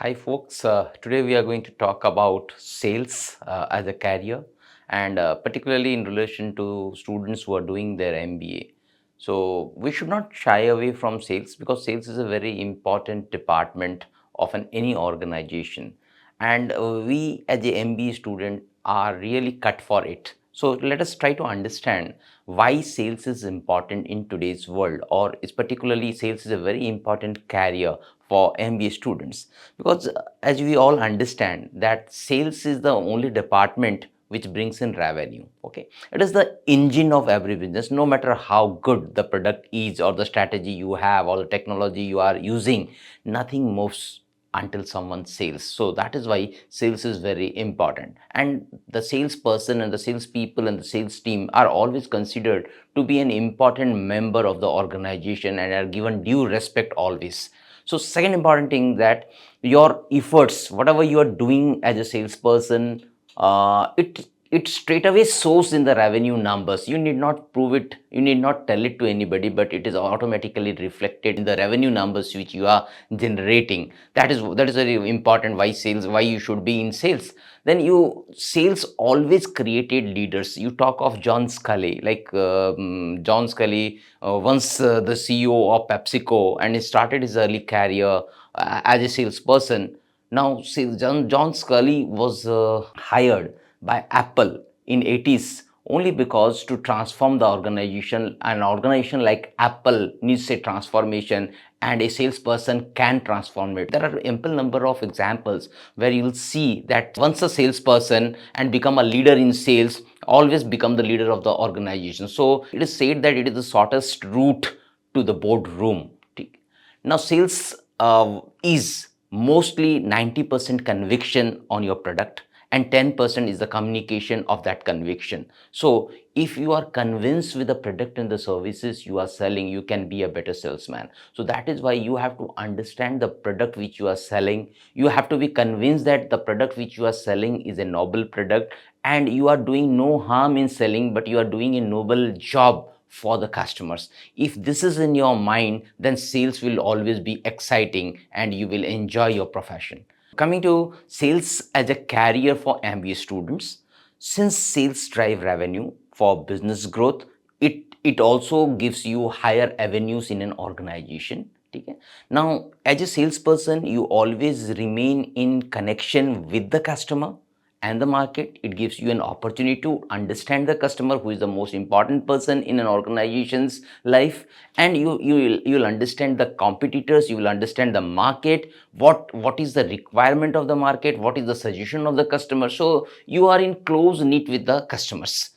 Hi folks, today we are going to talk about sales as a career and particularly in relation to students who are doing their MBA. So we should not shy away from sales because sales is a very important department of any organization, and we as a MBA student are really cut for it. So let us try to understand why sales is important in today's world, or is particularly sales is a very important career for MBA students, because as we all understand that sales is the only department which brings in revenue. Okay, it is the engine of every business. No matter how good the product is, or the strategy you have, or the technology you are using, nothing moves until someone sells. So that is why sales is very important, and the salesperson and the salespeople and the sales team are always considered to be an important member of the organization and are given due respect always. So second important thing, that your efforts, whatever you are doing as a salesperson, it straight away shows in the revenue numbers. You need not prove it, you need not tell it to anybody, but it is automatically reflected in the revenue numbers which you are generating. That is very important. Why sales? Why you should be in sales? Then you sales always created leaders. You talk of John Scully, like John Scully, once the CEO of PepsiCo, and he started his early career as a salesperson. Now, John Scully was hired by Apple in 80s only because to transform the organization. An organization like Apple needs a transformation, and a salesperson can transform it. There are ample number of examples where you'll see that once a salesperson and become a leader in sales, always become the leader of the organization. So it is said that it is the shortest route to the boardroom. Now, sales is mostly 90% conviction on your product, and 10% is the communication of that conviction. So if you are convinced with the product and the services you are selling, you can be a better salesman. So that is why you have to understand the product which you are selling. You have to be convinced that the product which you are selling is a noble product, and you are doing no harm in selling, but you are doing a noble job for the customers. If this is in your mind, then sales will always be exciting and you will enjoy your profession. Coming to sales as a career for MBA students, since sales drive revenue for business growth, it also gives you higher avenues in an organization. Okay? Now, as a salesperson, you always remain in connection with the customer and the market. It gives you an opportunity to understand the customer, who is the most important person in an organization's life, and you'll understand the competitors, you will understand the market, what is the requirement of the market, what is the suggestion of the customer. So you are in close knit with the customers.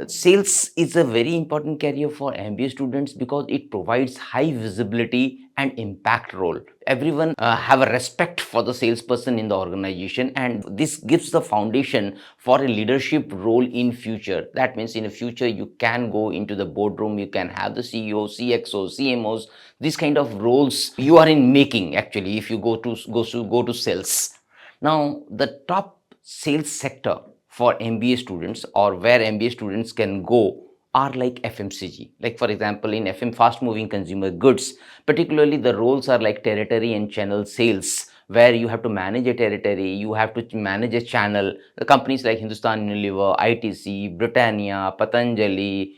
Sales is a very important career for MBA students because it provides high visibility and impact role. Everyone have a respect for the salesperson in the organization, and this gives the foundation for a leadership role in future. That means in the future you can go into the boardroom, you can have the CEO, CXO, CMOs. These kind of roles you are in making actually if you go to sales. Now, the top sales sector for MBA students, or where MBA students can go, are like FMCG. Like for example, in FM, fast moving consumer goods, particularly the roles are like territory and channel sales, where you have to manage a territory, you have to manage a channel. The companies like Hindustan Unilever, ITC, Britannia, Patanjali,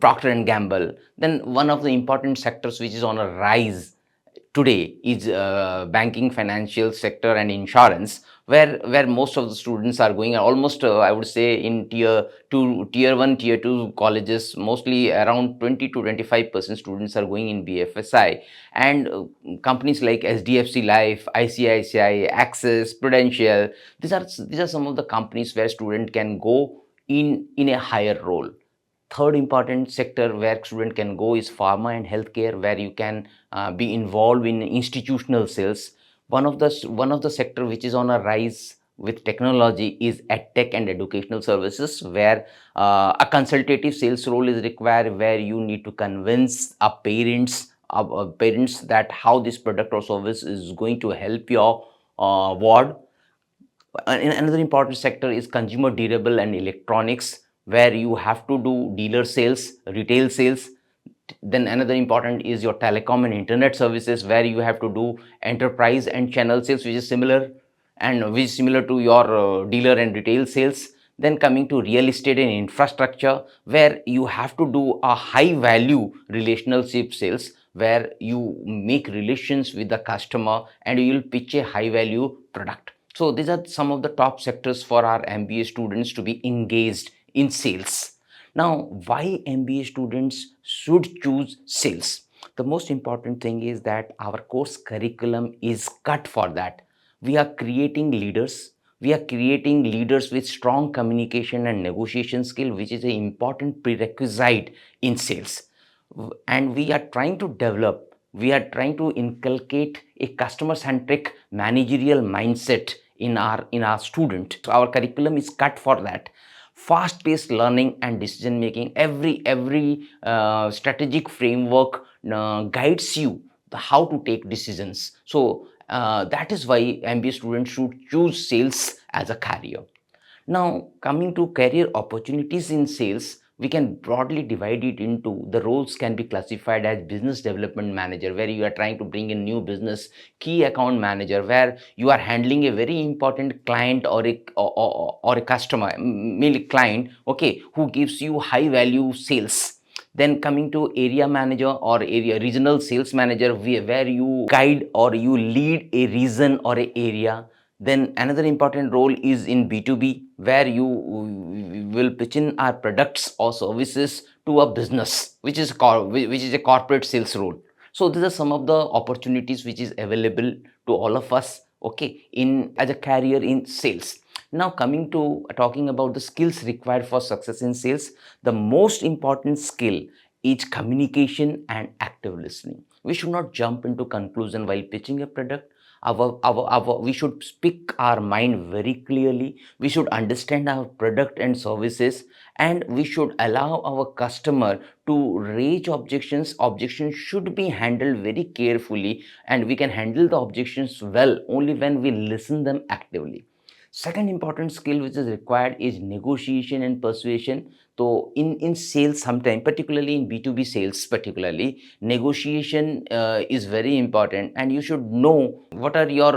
Procter and Gamble. Then one of the important sectors which is on a rise today is banking, financial sector, and insurance, where most of the students are going. Almost I would say in tier 1, tier 2 colleges, mostly around 20 to 25% students are going in BFSI. And companies like SDFC Life, ICICI, Axis, Prudential, these are some of the companies where student can go in a higher role. Third important sector where student can go is pharma and healthcare, where you can be involved in institutional sales. One of the sector which is on a rise with technology is edtech and educational services, where a consultative sales role is required, where you need to convince parents that how this product or service is going to help your ward. Another important sector is consumer durable and electronics, where you have to do dealer sales, retail sales. Then another important is your telecom and internet services, where you have to do enterprise and channel sales, which is similar, and which is similar to your dealer and retail sales. Then coming to real estate and infrastructure, where you have to do a high value relationship sales, where you make relations with the customer and you will pitch a high value product. So these are some of the top sectors for our MBA students to be engaged in sales. Now, why MBA students should choose sales? The most important thing is that our course curriculum is cut for that. We are creating leaders. We are creating leaders with strong communication and negotiation skill, which is an important prerequisite in sales. And we are trying to inculcate a customer centric managerial mindset in our student. So our curriculum is cut for that. Fast paced learning and decision making, every strategic framework guides you how to take decisions. So that is why MBA students should choose sales as a career. Now, coming to career opportunities in sales, we can broadly divide it into the roles can be classified as business development manager, where you are trying to bring in new business, key account manager, where you are handling a very important client or a customer, mainly client, okay, who gives you high value sales. Then coming to area manager or area regional sales manager, where you guide or you lead a region or a area. Then another important role is in B2B, where you will pitch in our products or services to a business, which is a corporate sales role. So these are some of the opportunities which is available to all of us, okay, in as a career in sales. Now coming to talking about the skills required for success in sales, the most important skill is communication and active listening. We should not jump into conclusion while pitching a product. We should speak our mind very clearly. We should understand our product and services, and we should allow our customer to raise objections. Objections should be handled very carefully, and we can handle the objections well only when we listen them actively. Second important skill which is required is negotiation and persuasion. So in sales, sometime particularly in B2B sales, particularly negotiation is very important, and you should know what are your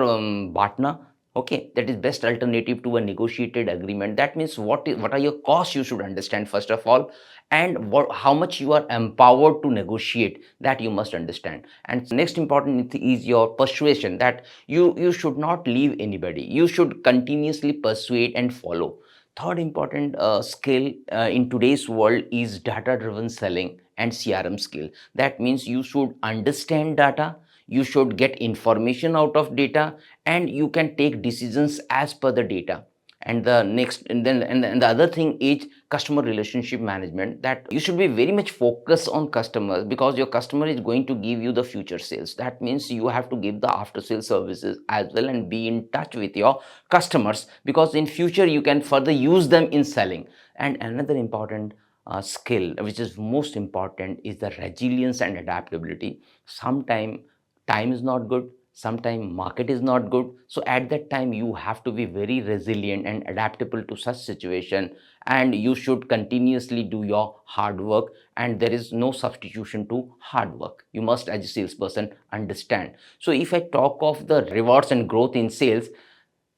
partner, okay, that is best alternative to a negotiated agreement. That means what are your costs, you should understand first of all, and how much you are empowered to negotiate, that you must understand. And next important thing is your persuasion, that you should not leave anybody, you should continuously persuade and follow. Third important skill in today's world is data driven selling and CRM skill. That means you should understand data, you should get information out of data, and you can take decisions as per the data. And the next and the other thing is customer relationship management, that you should be very much focused on customers, because your customer is going to give you the future sales. That means you have to give the after sales services as well and be in touch with your customers, because in future you can further use them in selling. And another important skill which is most important is the resilience and adaptability. Sometime time is not good, sometime market is not good, so at that time you have to be very resilient and adaptable to such situation, and you should continuously do your hard work, and there is no substitution to hard work. You must, as a salesperson, understand. So if I talk of the rewards and growth in sales,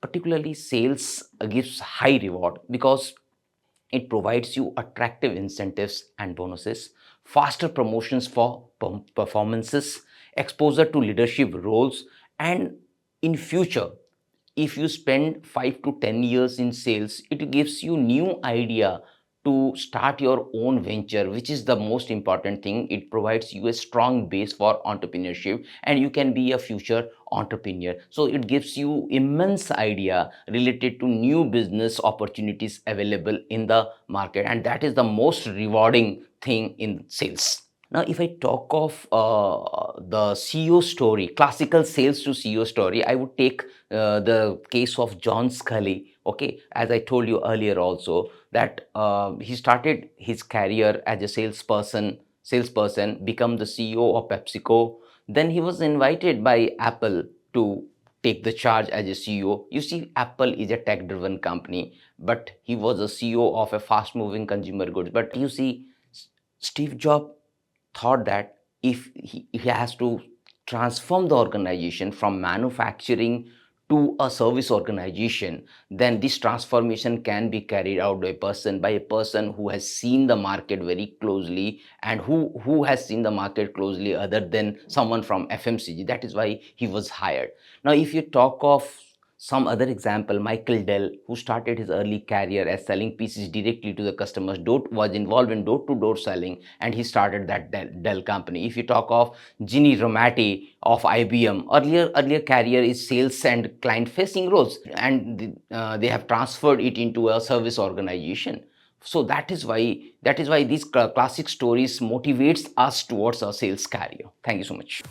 particularly sales gives high reward because it provides you attractive incentives and bonuses, faster promotions for performances, exposure to leadership roles, and in future, if you spend 5 to 10 years in sales, it gives you new idea to start your own venture, which is the most important thing. It provides you a strong base for entrepreneurship, and you can be a future entrepreneur. So it gives you immense idea related to new business opportunities available in the market, and that is the most rewarding thing in sales. Now, if I talk of the CEO story, classical sales to CEO story, I would take the case of John Scully. Okay, as I told you earlier also, that he started his career as a salesperson, become the CEO of PepsiCo. Then he was invited by Apple to take the charge as a CEO. You see, Apple is a tech-driven company, but he was a CEO of a fast-moving consumer goods. But you see, Steve Jobs thought that if he has to transform the organization from manufacturing to a service organization, then this transformation can be carried out by a person who has seen the market very closely, and who has seen the market closely other than someone from FMCG. That is why he was hired. Now, if you talk of some other example, Michael Dell, who started his early career as selling PCs directly to the customers, was involved in door-to-door selling, and he started that Dell company. If you talk of Ginny Romati of IBM, earlier career is sales and client-facing roles, and they have transferred it into a service organization. So that is why these classic stories motivates us towards our sales career. Thank you so much.